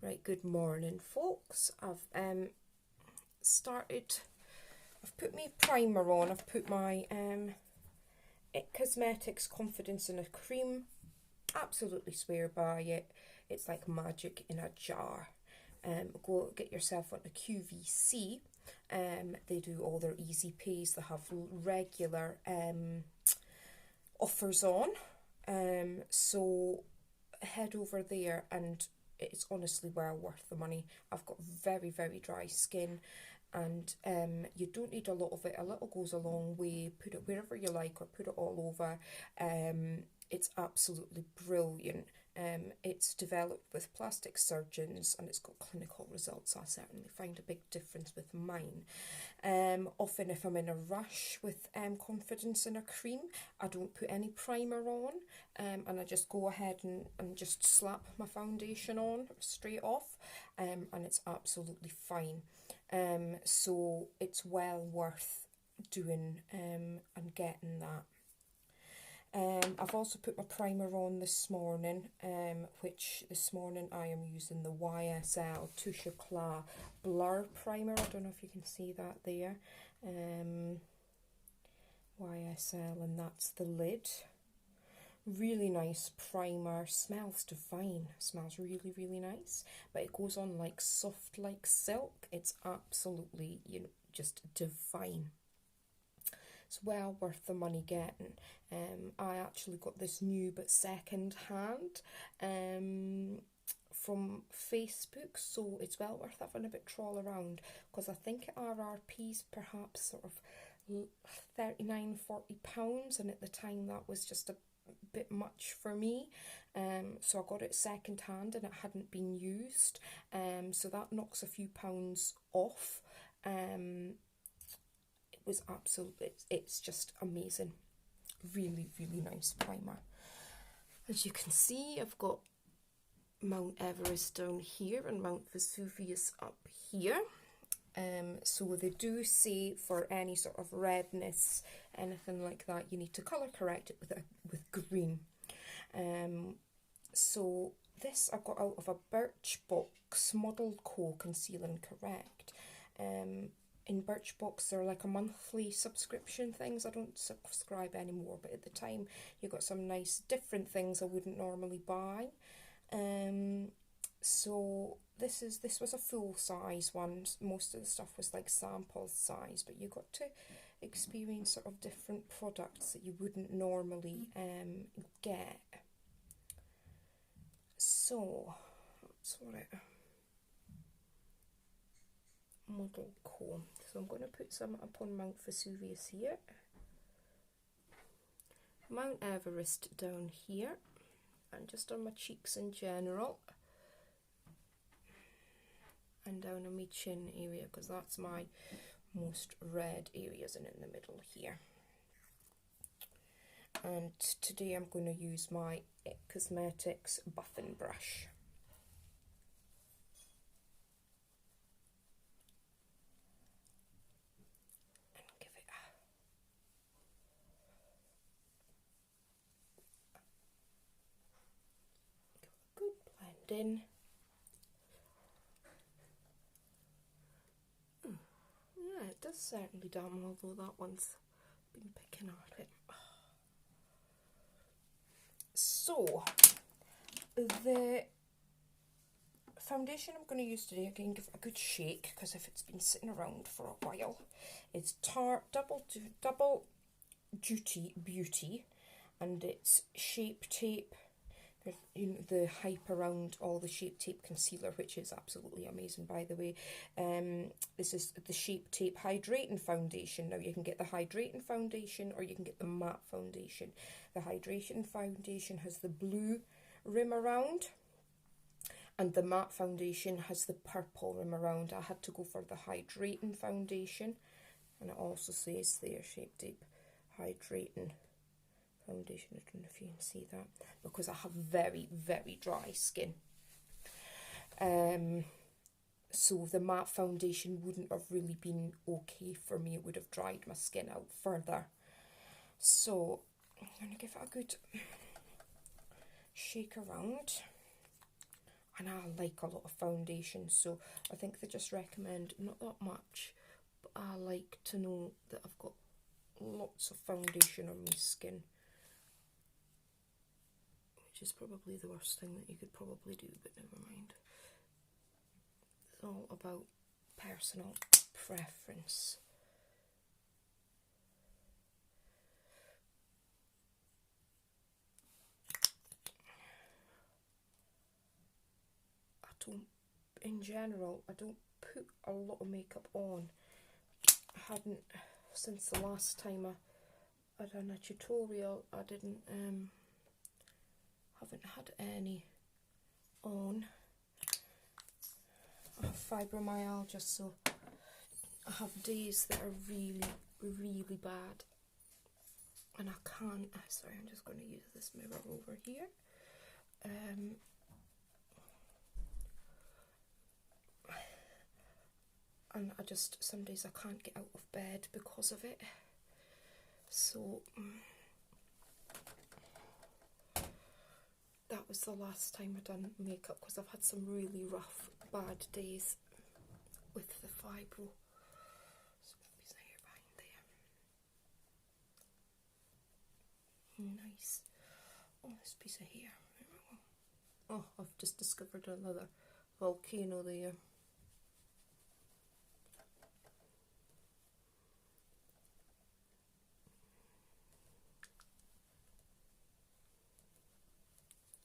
Right, good morning folks. I've put my primer on. I've put my It Cosmetics Confidence in a Cream. Absolutely swear by it. It's like magic in a jar. Go get yourself on a QVC. They do all their easy pays. They have regular offers on. So head over there, and it's honestly well worth the money. I've got very, very dry skin, and you don't need a lot of it. A little goes a long way. Put it wherever you like, or put it all over. It's absolutely brilliant. It's developed with plastic surgeons, and it's got clinical results. I certainly find a big difference with mine. Often if I'm in a rush with confidence in a cream, I don't put any primer on, and I just go ahead and just slap my foundation on straight off, and it's absolutely fine. So it's well worth doing and getting that. I've also put my primer on this morning, which this morning I am using the YSL Touche Eclat Blur Primer. I don't know if you can see that there. YSL, and that's the lid. Really nice primer, smells divine, smells really, really nice, but it goes on like soft like silk. It's absolutely, just divine. It's well worth the money getting. I actually got this new but second hand from Facebook, so it's well worth having a bit trawl around, because I think RRP's perhaps sort of £39–40, and at the time that was just a bit much for me. So I got it second hand, and it hadn't been used, so that knocks a few pounds off. Was absolutely, it's just amazing. Really, really nice primer. As you can see, I've got Mount Everest down here and Mount Vesuvius up here. So they do say for any sort of redness, anything like that, you need to colour correct it with green. So this I got out of a Birchbox Model Co Conceal and Correct. In Birchbox, they're like a monthly subscription things. I don't subscribe anymore, but at the time you got some nice different things I wouldn't normally buy. So this was a full size one. Most of the stuff was like sample size, but you got to experience sort of different products that you wouldn't normally get. So that's what it. Model Co. So I'm going to put some up on Mount Vesuvius here, Mount Everest down here, and just on my cheeks in general, and down on my chin area, because that's my most red areas, and in the middle here. And today I'm going to use my It Cosmetics buffing brush. In. Yeah, it does certainly damn, although that one's been picking at it. So, the foundation I'm going to use today, again, give it a good shake, because if it's been sitting around for a while, it's Tarte Double Duty Beauty, and it's Shape Tape. The hype around all the Shape Tape concealer, which is absolutely amazing, by the way. This is the Shape Tape Hydrating Foundation. Now you can get the Hydrating Foundation, or you can get the Matte Foundation. The Hydrating Foundation has the blue rim around, and the Matte Foundation has the purple rim around. I had to go for the Hydrating Foundation, and it also says there Shape Tape Hydrating Foundation. I don't know if you can see that, because I have very, very dry skin. So the matte foundation wouldn't have really been okay for me. It would have dried my skin out further. So I'm going to give it a good shake around. and I like a lot of foundation, so I think they just recommend not that much, but I like to know that I've got lots of foundation on my skin, which is probably the worst thing that you could probably do, but never mind. It's all about personal preference. In general, I don't put a lot of makeup on. I hadn't since the last time I done a tutorial. I didn't haven't had any on. I have fibromyalgia, so I have days that are really bad, and I can't. Sorry, I'm just going to use this mirror over here. And I just, some days I can't get out of bed because of it. So that was the last time I done makeup, because I've had some really rough, bad days with the fibro. So piece of hair behind there. Nice. Oh, this piece of hair. Oh, I've just discovered another volcano there.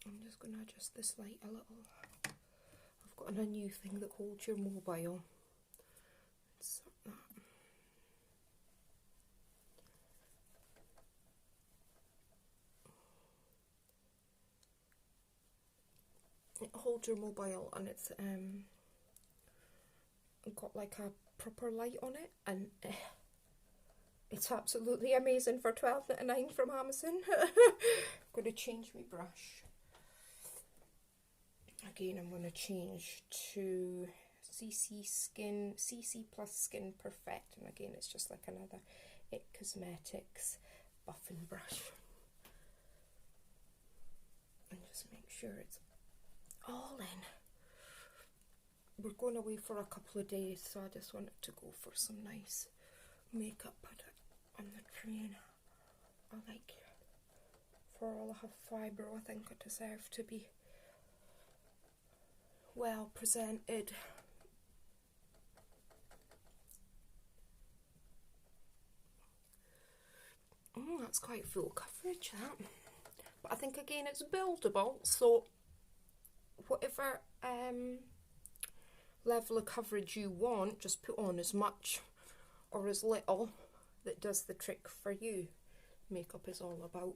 I'm just going to adjust this light a little. I've got a new thing that holds your mobile. It's like that. It holds your mobile, and it's got like a proper light on it, and it's absolutely amazing for £12.99 from Amazon. I'm going to change my brush. Again, I'm going to change to CC Plus Skin Perfect, and again it's just like another It Cosmetics buffing brush. And just make sure it's all in. We're going away for a couple of days, so I just wanted to go for some nice makeup on the train. I like, for all I have fibro, I think I deserve to be well presented. That's quite full coverage, that. But I think again it's buildable, so whatever level of coverage you want, just put on as much or as little that does the trick for you. Makeup is all about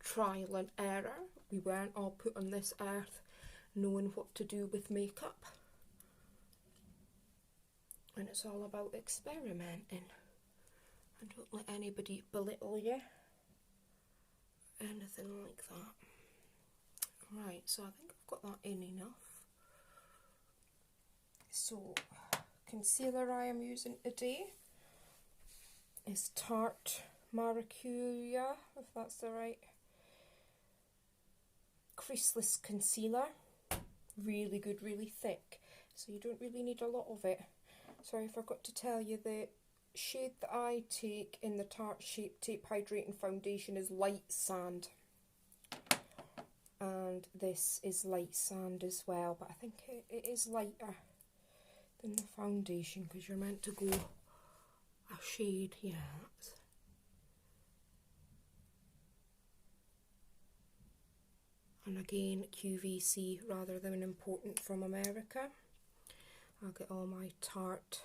trial and error. We weren't all put on this earth knowing what to do with makeup, and it's all about experimenting. And don't let anybody belittle you, anything like that. Right, so I think I've got that in enough. So, concealer I am using today is Tarte Maracuja, if that's the right, creaseless concealer. Really good, really thick, so you don't really need a lot of it. Sorry, I forgot to tell you, the shade that I take in the Tarte Shape Tape Hydrating Foundation is Light Sand. And this is Light Sand as well, but I think it is lighter than the foundation, because you're meant to go a shade, yeah. And again, QVC rather than important from America. I'll get all my Tarte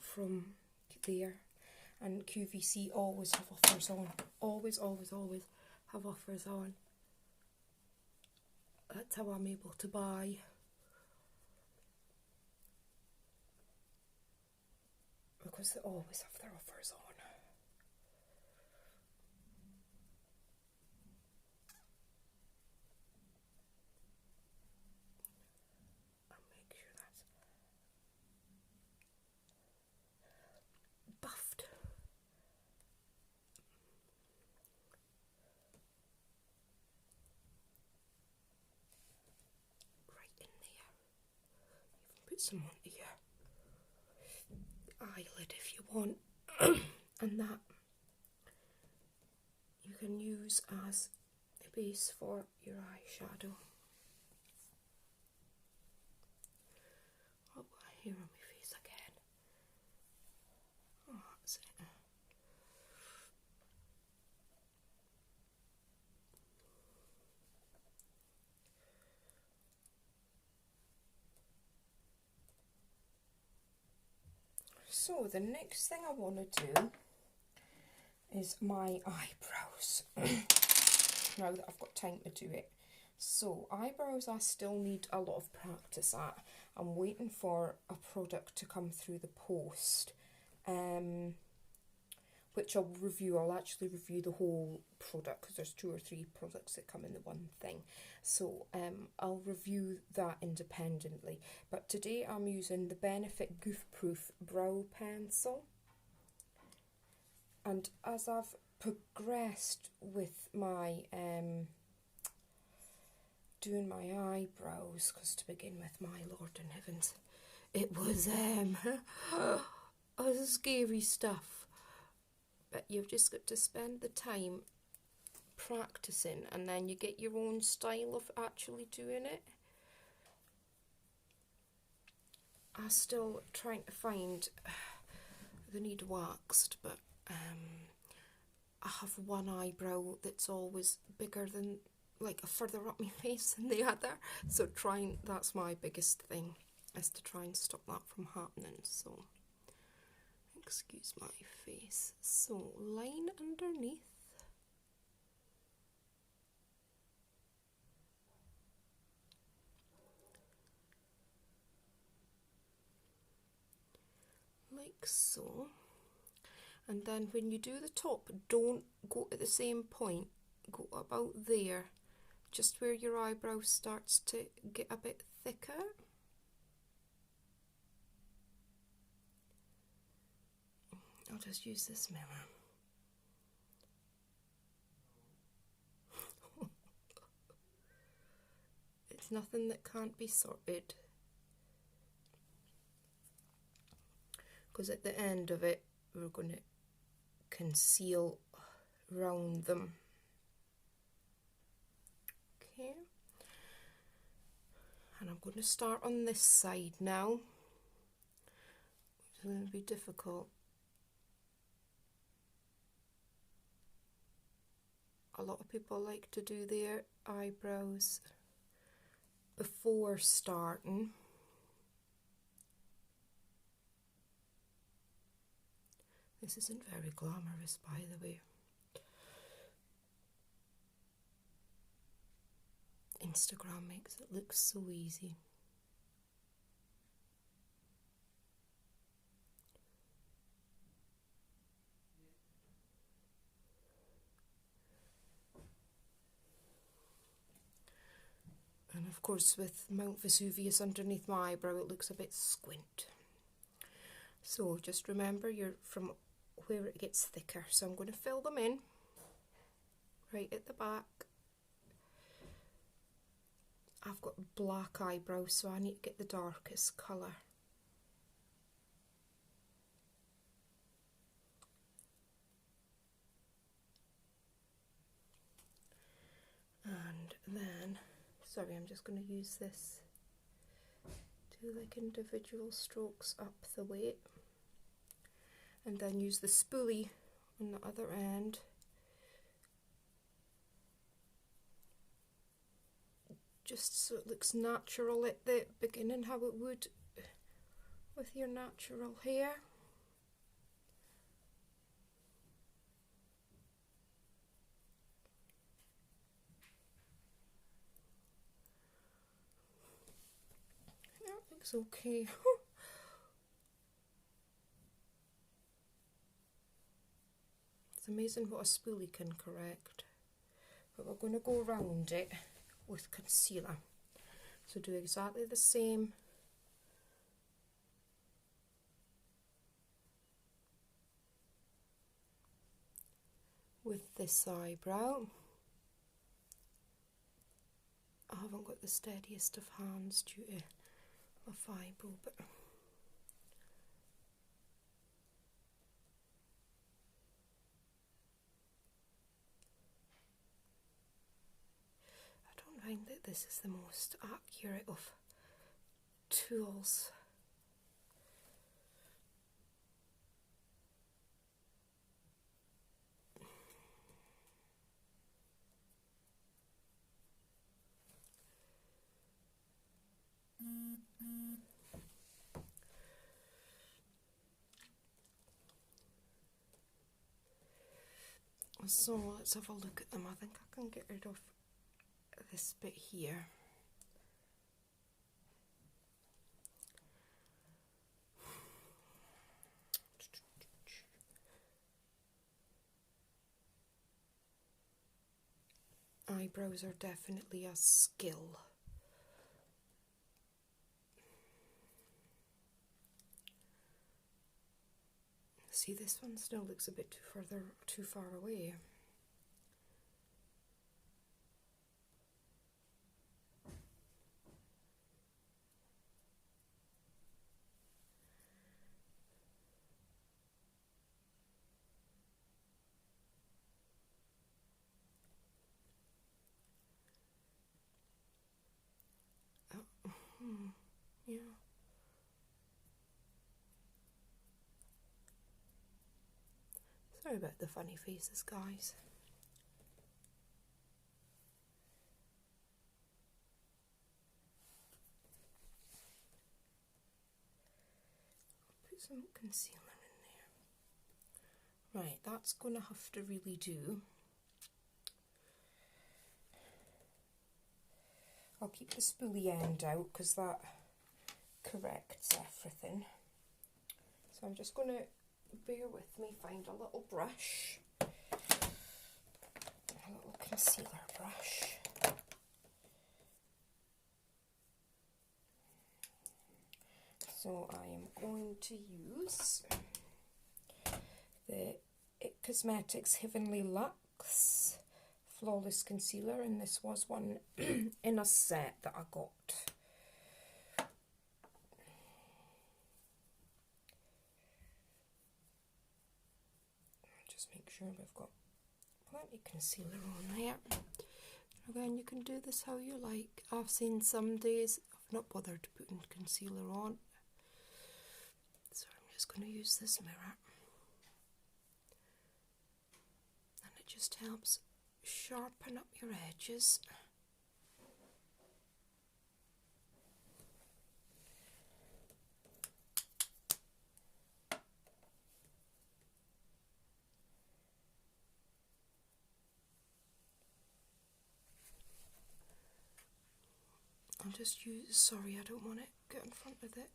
from there, and QVC always have offers on. Always have offers on. That's how I'm able to buy. Because they always have their offers on. some onto your eyelid if you want. And that you can use as a base for your eyeshadow. I've got hair on my face again. Oh, that's it. So the next thing I want to do is my eyebrows. Now that I've got time to do it. So eyebrows I still need a lot of practice at. I'm waiting for a product to come through the post, which I'll review. I'll actually review the whole product because there's 2 or 3 products that come in the one thing. So I'll review that independently. But today I'm using the Benefit Goof Proof Brow Pencil. And as I've progressed with my doing my eyebrows, because to begin with, my Lord in heavens, it was scary stuff. But you've just got to spend the time practicing, and then you get your own style of actually doing it. I'm still trying to find the need waxed, but I have one eyebrow that's always bigger than, like, further up my face than the other, so that's my biggest thing, is to try and stop that from happening. So excuse my face. So line underneath. Like so. And then when you do the top, don't go at the same point. Go about there, just where your eyebrow starts to get a bit thicker. I'll just use this mirror. It's nothing that can't be sorted. Because at the end of it, we're going to conceal round them. Okay. And I'm going to start on this side now. It's going to be difficult. A lot of people like to do their eyebrows before starting. This isn't very glamorous, by the way. Instagram makes it look so easy. And of course, with Mount Vesuvius underneath my eyebrow, it looks a bit squint. So just remember, you're from where it gets thicker. So I'm going to fill them in right at the back. I've got black eyebrows, so I need to get the darkest colour. And then, sorry, I'm just going to use this to like individual strokes up the way, and then use the spoolie on the other end just so it looks natural at the beginning, how it would with your natural hair. That looks okay. It's amazing what a spoolie can correct. But we're going to go around it with concealer. So do exactly the same with this eyebrow. I haven't got the steadiest of hands due to my fibro, but I don't find that this is the most accurate of tools. So let's have a look at them. I think I can get rid of this bit here. Eyebrows are definitely a skill. See, this one still looks a bit too far away. Yeah. Sorry about the funny faces, guys. Put some concealer in there. Right, that's going to have to really do. I'll keep the spoolie end out because that corrects everything. So I'm just going to, bear with me, find a little brush, a little concealer brush. So I am going to use the It Cosmetics Heavenly Luxe Flawless Concealer, and this was one in a set that I got. Just make sure we've got plenty of concealer on there. Again, you can do this how you like. I've seen some days I've not bothered putting concealer on, so I'm just going to use this mirror, and it just helps sharpen up your edges. I'll just use, sorry, I don't want it to get in front of it.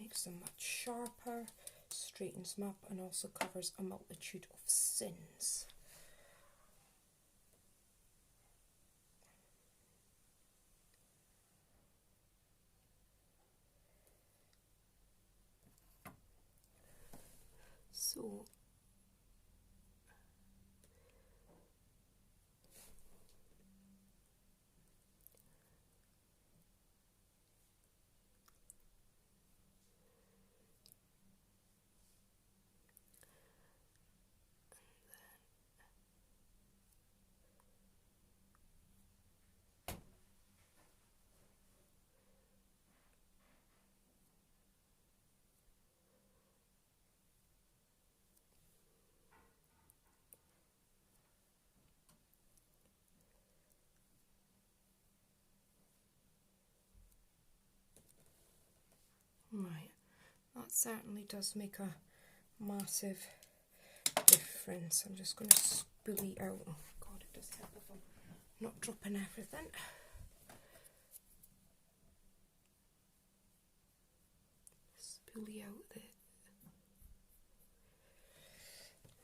Makes them much sharper, straightens them up, and also covers a multitude of sins. So right, that certainly does make a massive difference. I'm just going to spoolie out. Oh God, it does help if I'm not dropping everything. fully out the...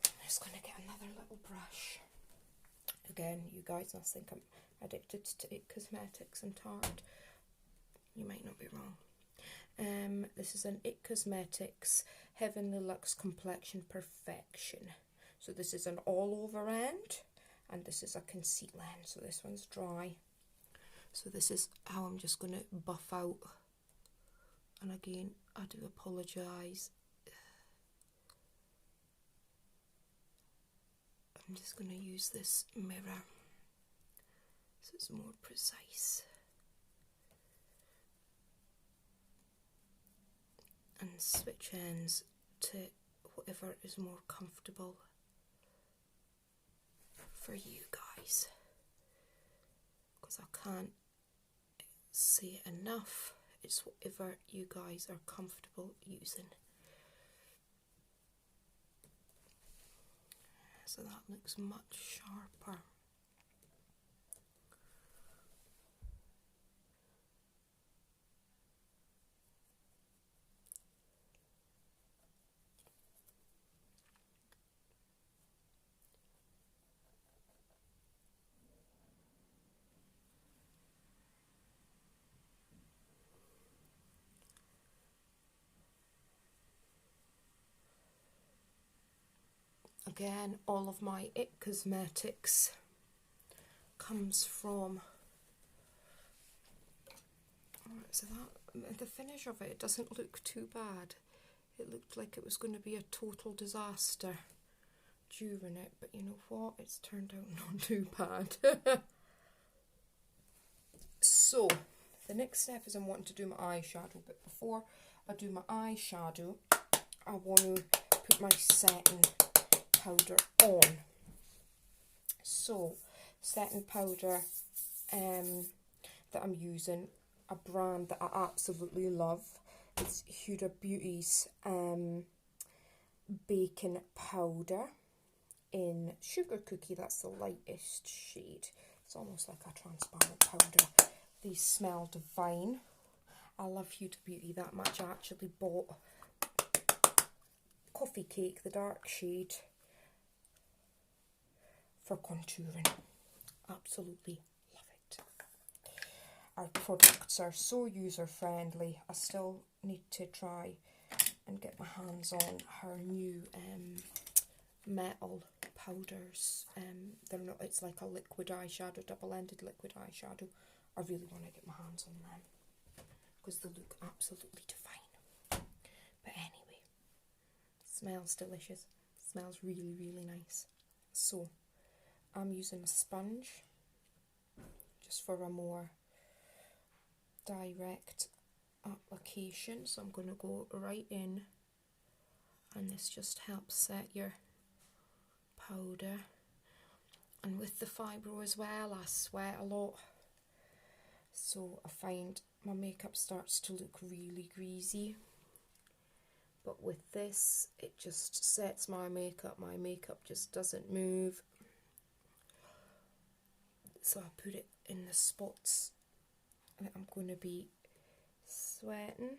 I'm just going to get another little brush. Again, you guys must think I'm addicted to It Cosmetics and Tarte. You might not be wrong. This is an It Cosmetics Heavenly Luxe Complexion Perfection. So this is an all over end, and this is a conceal end. So this one's dry. So this is how I'm just going to buff out. And again, I do apologise. I'm just going to use this mirror so it's more precise. And switch ends to whatever is more comfortable for you guys. Because I can't say it enough. It's whatever you guys are comfortable using. So that looks much sharper. Again, all of my It Cosmetics comes from... So that the finish of it doesn't look too bad. It looked like it was going to be a total disaster during it, but you know what? It's turned out not too bad. So, the next step is I'm wanting to do my eyeshadow, but before I do my eyeshadow, I want to put my setting powder on. So, setting powder that I'm using, a brand that I absolutely love. It's Huda Beauty's baking powder in Sugar Cookie. That's the lightest shade. It's almost like a transparent powder. These smell divine. I love Huda Beauty that much. I actually bought Coffee Cake, the dark shade, for contouring. Absolutely love it. Our products are so user friendly. I still need to try and get my hands on her new metal powders. They're not, it's like a liquid eyeshadow, double-ended liquid eyeshadow. I really want to get my hands on them because they look absolutely divine. But anyway, smells delicious. Smells really, really nice. So I'm using a sponge just for a more direct application. So I'm going to go right in, and this just helps set your powder. And with the fibro as well, I sweat a lot, so I find my makeup starts to look really greasy. But with this, it just sets my makeup just doesn't move. So I put it in the spots that I'm going to be sweating,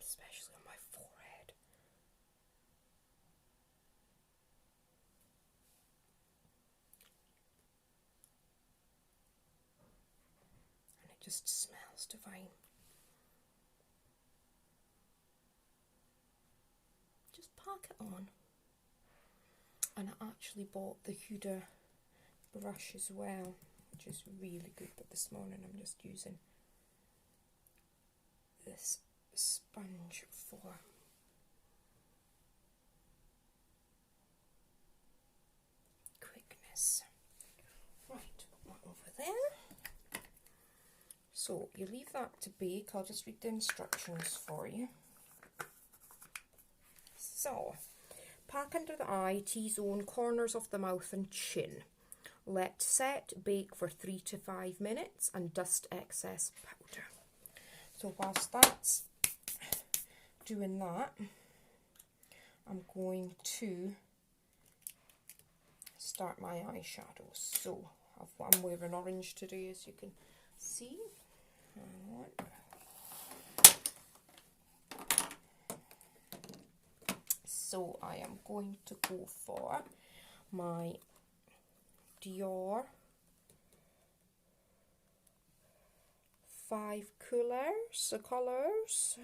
especially on my forehead. And it just smells divine. Just pack it on. And I actually bought the Huda brush as well, which is really good, but this morning I'm just using this sponge for quickness. Right, put that over there. So you leave that to bake. I'll just read the instructions for you. So, pack under the eye, T-zone, corners of the mouth and chin. Let set, bake for 3 to 5 minutes and dust excess powder. So whilst that's doing that, I'm going to start my eyeshadow. So I'm wearing orange today, as you can see. Hang on. So I am going to go for my Dior 5 colours,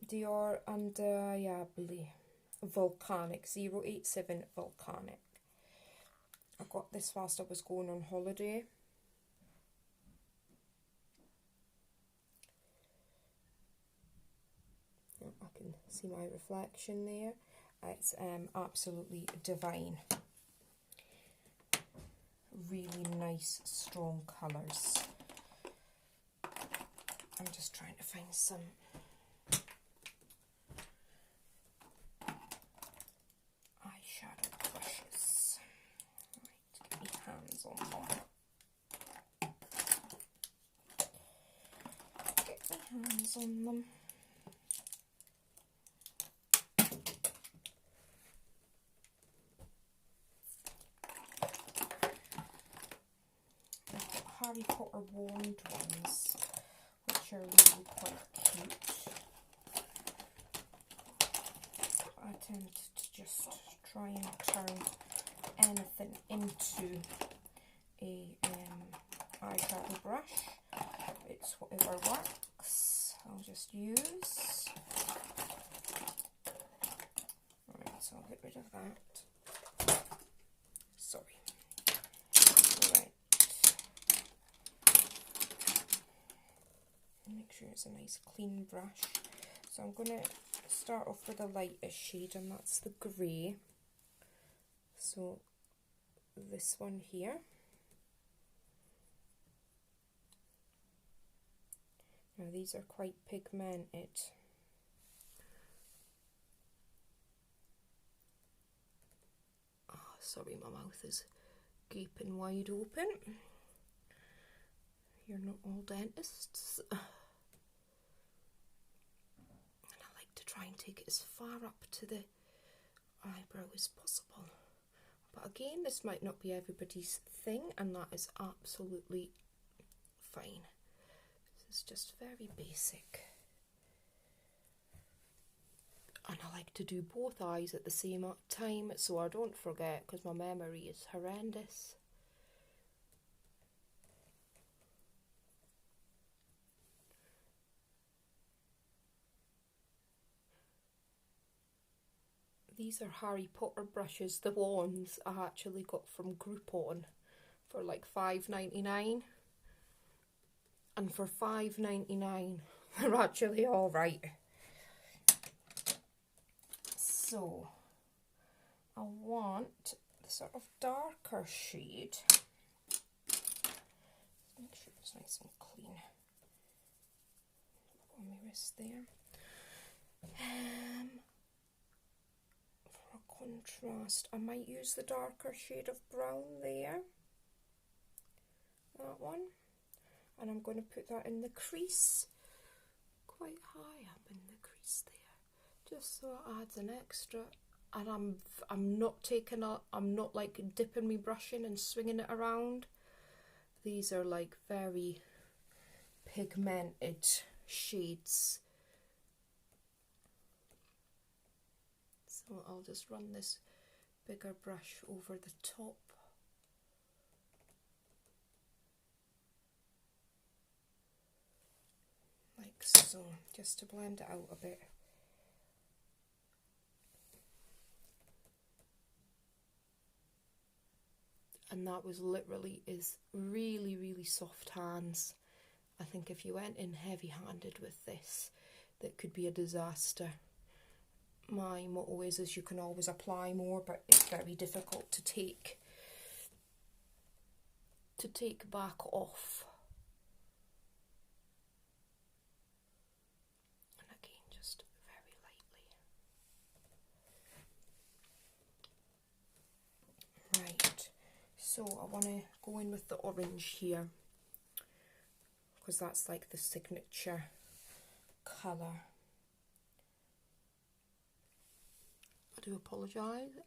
Dior, and yeah, I believe Volcanic, 087 Volcanic. I got this whilst I was going on holiday. I can see my reflection there. It's absolutely divine. Really nice, strong colours. I'm just trying to find some eyeshadow brushes. Right, get my hands on them. Get my hands on them. Harry Potter wand ones, which are really quite cute. I tend to just try and turn anything into a eyeshadow brush. It's whatever works. I'll just use. Right, so I'll get rid of that. Sorry. Right. Make sure it's a nice clean brush. So I'm going to start off with the lightest shade, and that's the grey. So this one here. Now these are quite pigmented. Oh, sorry, my mouth is gaping wide open. You're not all dentists. Try and take it as far up to the eyebrow as possible. But again, this might not be everybody's thing, and that is absolutely fine. This is just very basic. And I like to do both eyes at the same time so I don't forget, because my memory is horrendous. These are Harry Potter brushes. The wands I actually got from Groupon for like $5.99. And for $5.99, they're actually alright. So, I want the sort of darker shade. Make sure it's nice and clean. On my wrist there. Contrast, I might use the darker shade of brown there, that one, and I'm going to put that in the crease, quite high up in the crease there, just so it adds an extra. And I'm not like dipping my brush in and swinging it around. These are like very pigmented shades. So I'll just run this bigger brush over the top. Like so, just to blend it out a bit. And that was literally is really soft hands. I think if you went in heavy-handed with this, that could be a disaster. My motto is you can always apply more, but it's very difficult to take back off. And again, just very lightly. Right, so I want to go in with the orange here, because that's like the signature colour. I do apologise.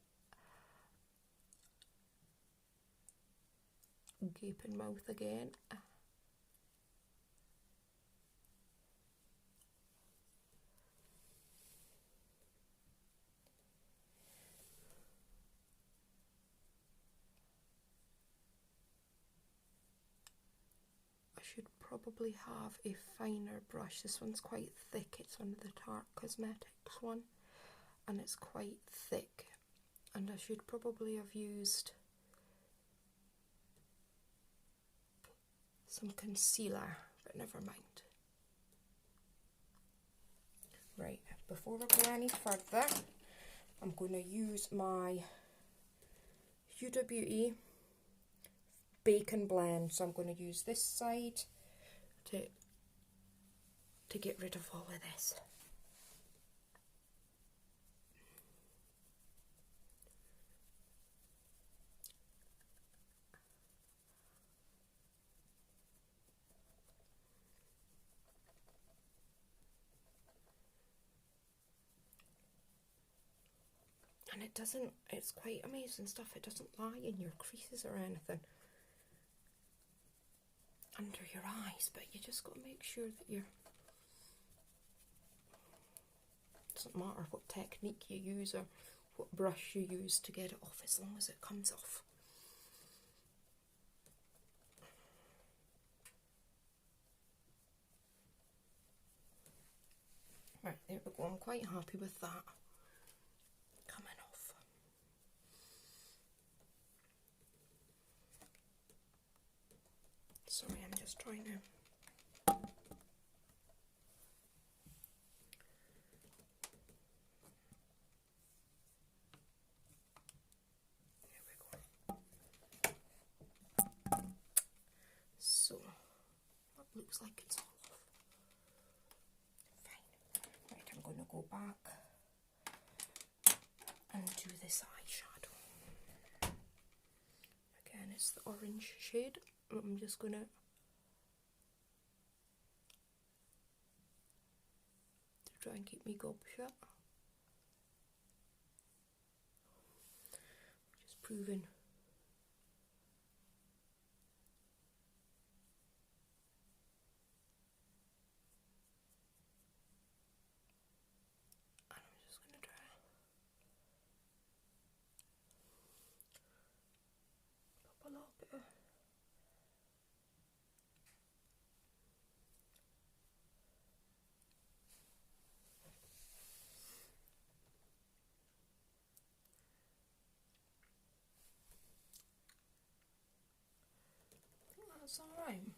Gaping mouth again. should probably have a finer brush. This one's quite thick. It's one of the Tarte Cosmetics one, and it's quite thick. And I should probably have used some concealer, but never mind. Right, before I go any further, I'm going to use my Huda Beauty Bacon Blend. So I'm going to use this side to get rid of all of this. And it doesn't, it's quite amazing stuff, it doesn't lie in your creases or anything under your eyes, but you just got to make sure that you're, doesn't matter what technique you use or what brush you use to get it off, as long as it comes off. Right, there we go, I'm quite happy with that coming off. Sorry, I'm just trying to so that looks like it's all off. Fine. Right, I'm going to go back and do this eyeshadow. Again, it's the orange shade. I'm just going to try and keep me gob shut. Just proving. And I'm just going to try pop a little bit of that's alright.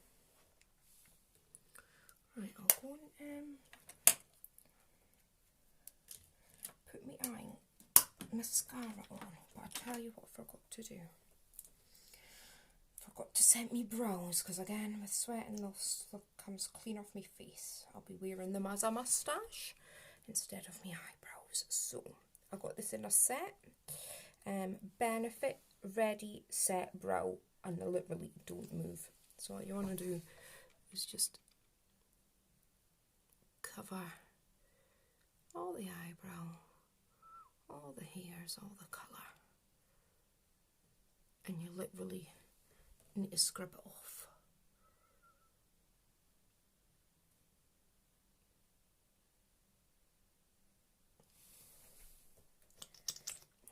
Right, I'll go and put my eye mascara on, but I'll tell you what I forgot to do. Forgot to set me brows, because again, with sweating, they'll comes clean off my face. I'll be wearing them as a moustache instead of my eyebrows. So, I got this in a set. Benefit Ready Set Brow, and they literally don't move. So what you want to do is just cover all the eyebrow, all the hairs, all the colour, and you literally need to scrub it off.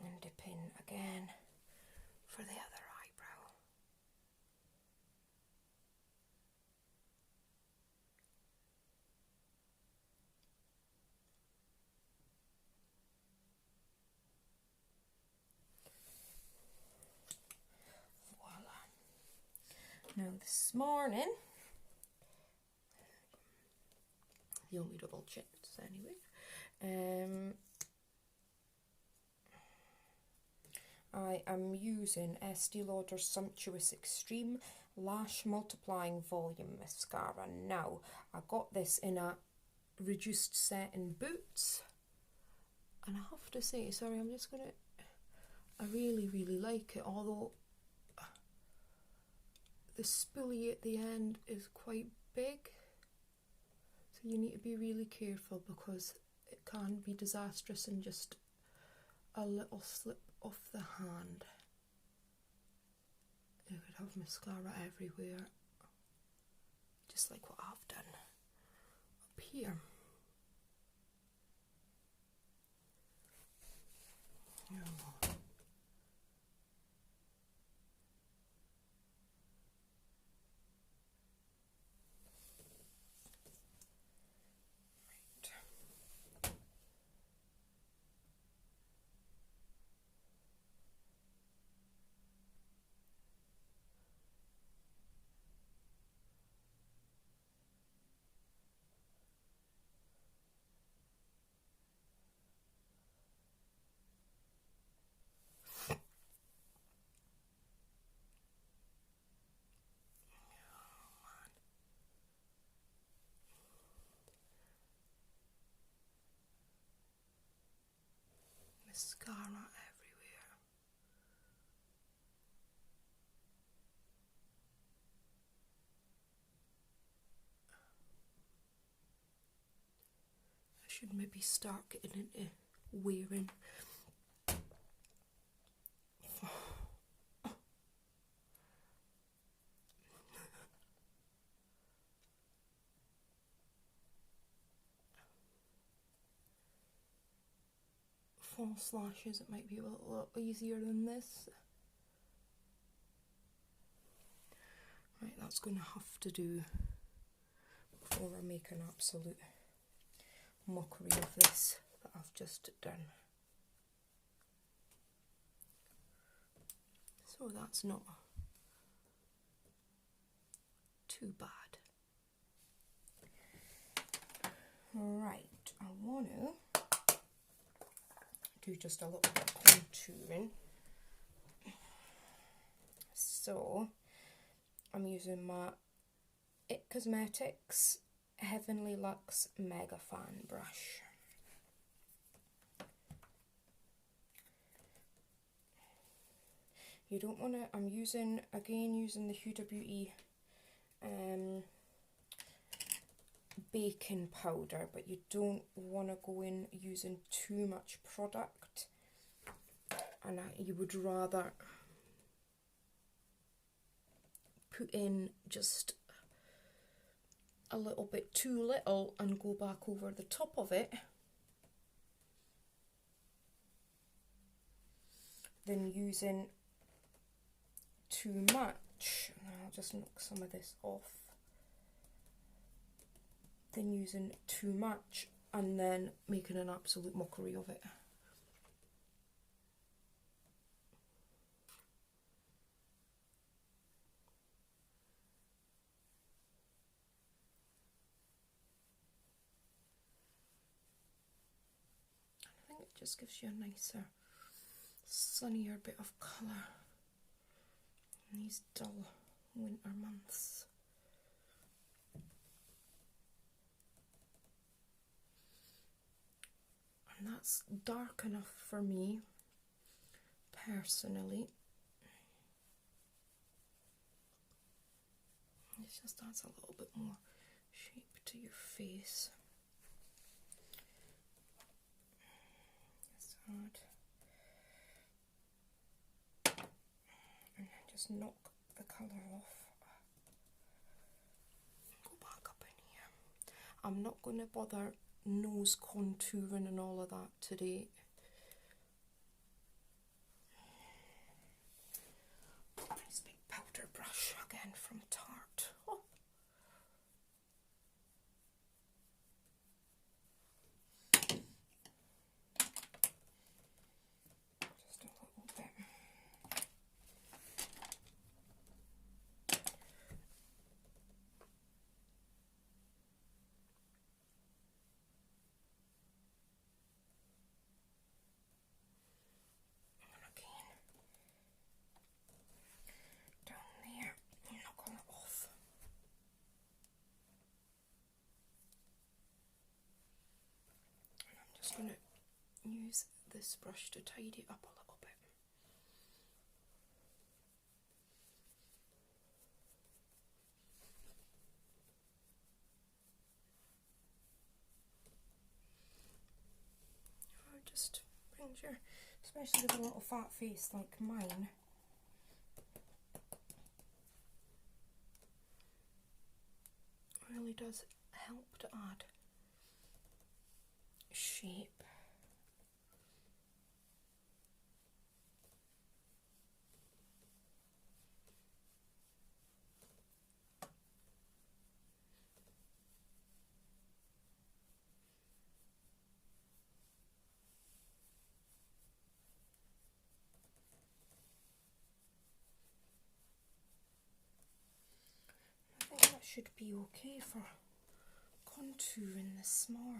And dip in again for the other eyebrow. Voila. Now this morning, the only double checks anyway, I am using Estee Lauder's Sumptuous Extreme Lash Multiplying Volume Mascara. Now, I got this in a reduced set in Boots, and I have to say, sorry, I'm just going to, I really, really like it, although the spoolie at the end is quite big, so you need to be really careful because it can be disastrous and just a little slip off the hand. You could have mascara everywhere, just like what I've done up here. mascara everywhere. I should maybe start getting into wearing false lashes. It might be a little easier than this. Right, that's going to have to do before I make an absolute mockery of this that I've just done. So that's not too bad. Right, I want to do just a little bit of contouring. So I'm using my It Cosmetics Heavenly Luxe Mega Fan brush. You don't want to, I'm using the Huda Beauty baking powder, but you don't want to go in using too much product, and you would rather put in just a little bit too little and go back over the top of it than using too much. I'll just knock some of this off. Than using too much and then making an absolute mockery of it. I think it just gives you a nicer, sunnier bit of colour in these dull winter months. And that's dark enough for me, personally. It just adds a little bit more shape to your face. Just add. And then just knock the colour off. Go back up in here. I'm not going to bother nose contouring and all of that today. Nice big powder brush again from Tarte. Oh. Just a little bit. Going to use this brush to tidy up a little bit. It just brings your, especially with a little fat face like mine, really does help to add shape. I think that should be okay for contouring this morning.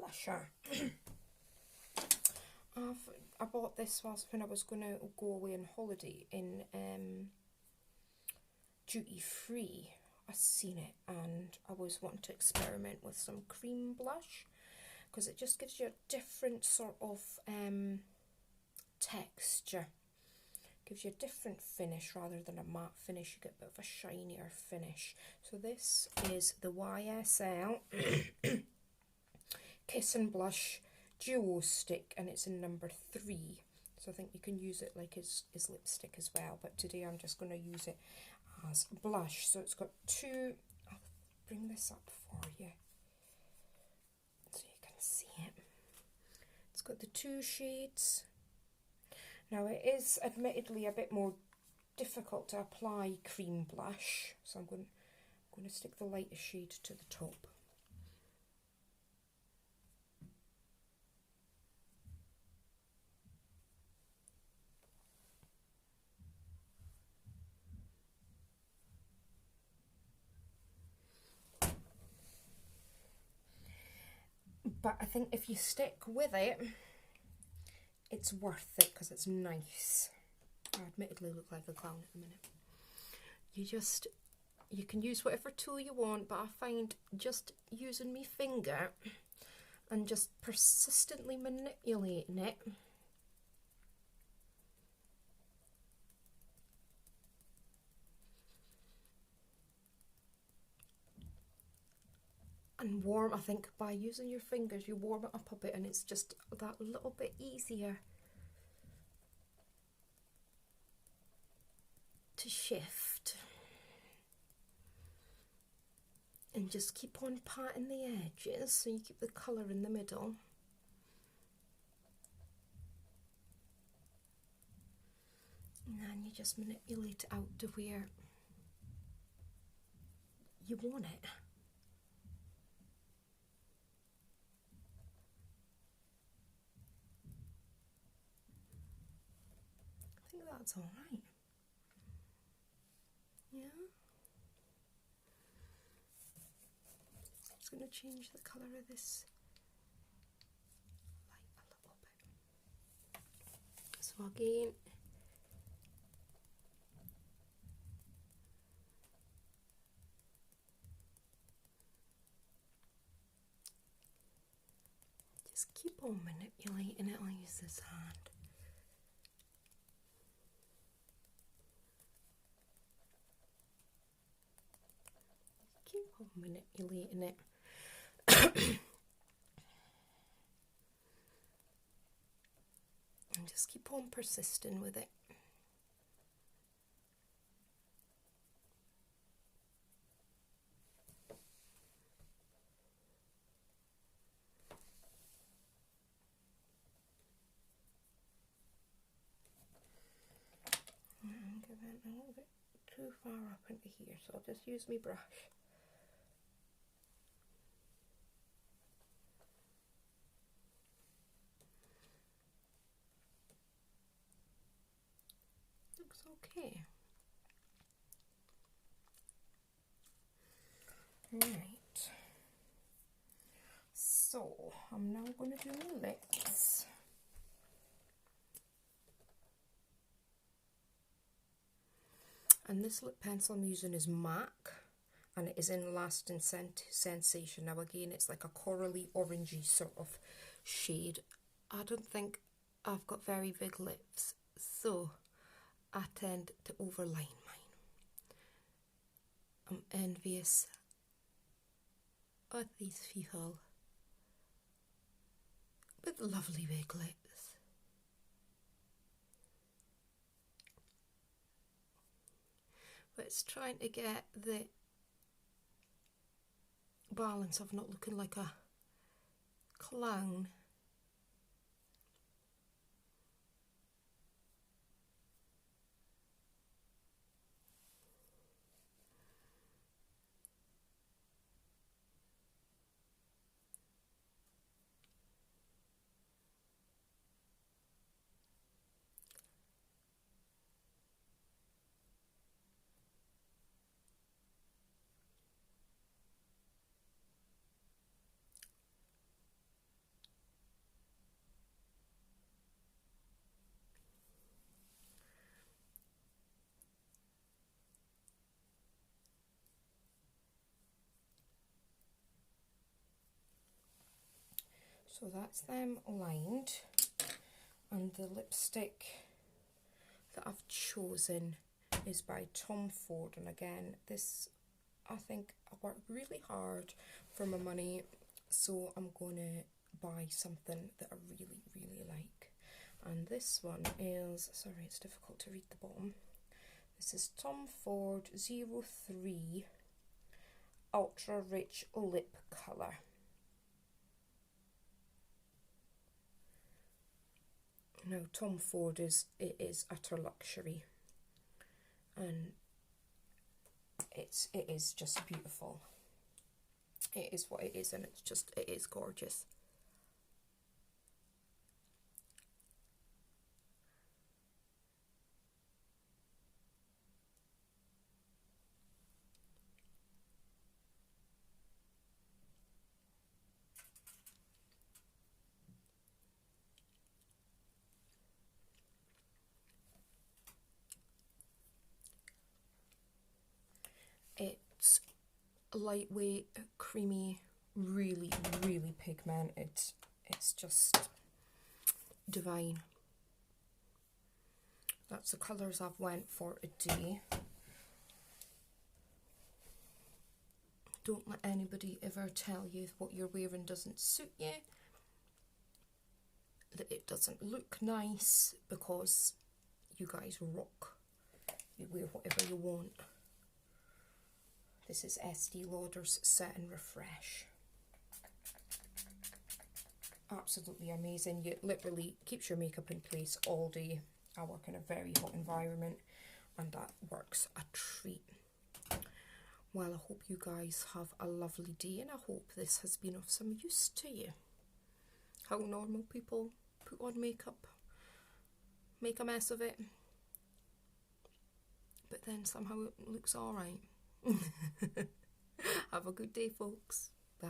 blusher. I bought this when I was going to go away on holiday in duty free. I seen it and I was wanting to experiment with some cream blush because it just gives you a different sort of texture. Gives you a different finish rather than a matte finish. You get a bit of a shinier finish. So this is the YSL Kiss and Blush Duo Stick, and it's in number 3. So I think you can use it like as lipstick as well, but today I'm just going to use it as blush. So it's got 2, I'll bring this up for you so you can see it. It's got the 2 shades. Now it is admittedly a bit more difficult to apply cream blush, so I'm going to stick the lighter shade to the top. But I think if you stick with it, it's worth it because it's nice. I admittedly look like a clown at the minute. You can use whatever tool you want, but I find just using my finger and just persistently manipulating it and warm, I think by using your fingers you warm it up a bit and it's just that little bit easier to shift. And just keep on patting the edges so you keep the colour in the middle. And then you just manipulate it out to where you want it. I think that's all right. Yeah. Just going to change the colour of this light a little bit. So again, just keep on manipulating it. I'll use this hand. Keep on manipulating it. And just keep on persisting with it. I'm giving it a little bit too far up into here, so I'll just use my brush. Looks okay. Right. So I'm now going to do my lips. And this lip pencil I'm using is MAC, and it is in Lasting Sensation. Now again, it's like a corally orangey sort of shade. I don't think I've got very big lips, so I tend to overline mine. I'm envious of these people with lovely big lips. But it's trying to get the balance of not looking like a clown. So that's them lined, and the lipstick that I've chosen is by Tom Ford, and again, this, I think I worked really hard for my money, so I'm going to buy something that I really, really like. And this one is, sorry, it's difficult to read the bottom. This is Tom Ford 03 Ultra Rich Lip Colour. Now, Tom Ford is utter luxury, and it is just beautiful. It is what it is, and it is gorgeous. It's lightweight, creamy, really, really pigmented. It's just divine. That's the colours I've went for today. Don't let anybody ever tell you what you're wearing doesn't suit you, that it doesn't look nice, because you guys rock. You wear whatever you want. This is Estee Lauder's Set and Refresh. Absolutely amazing. It literally keeps your makeup in place all day. I work in a very hot environment, and that works a treat. Well, I hope you guys have a lovely day, and I hope this has been of some use to you. How normal people put on makeup, make a mess of it, but then somehow it looks alright. Have a good day, folks. Bye.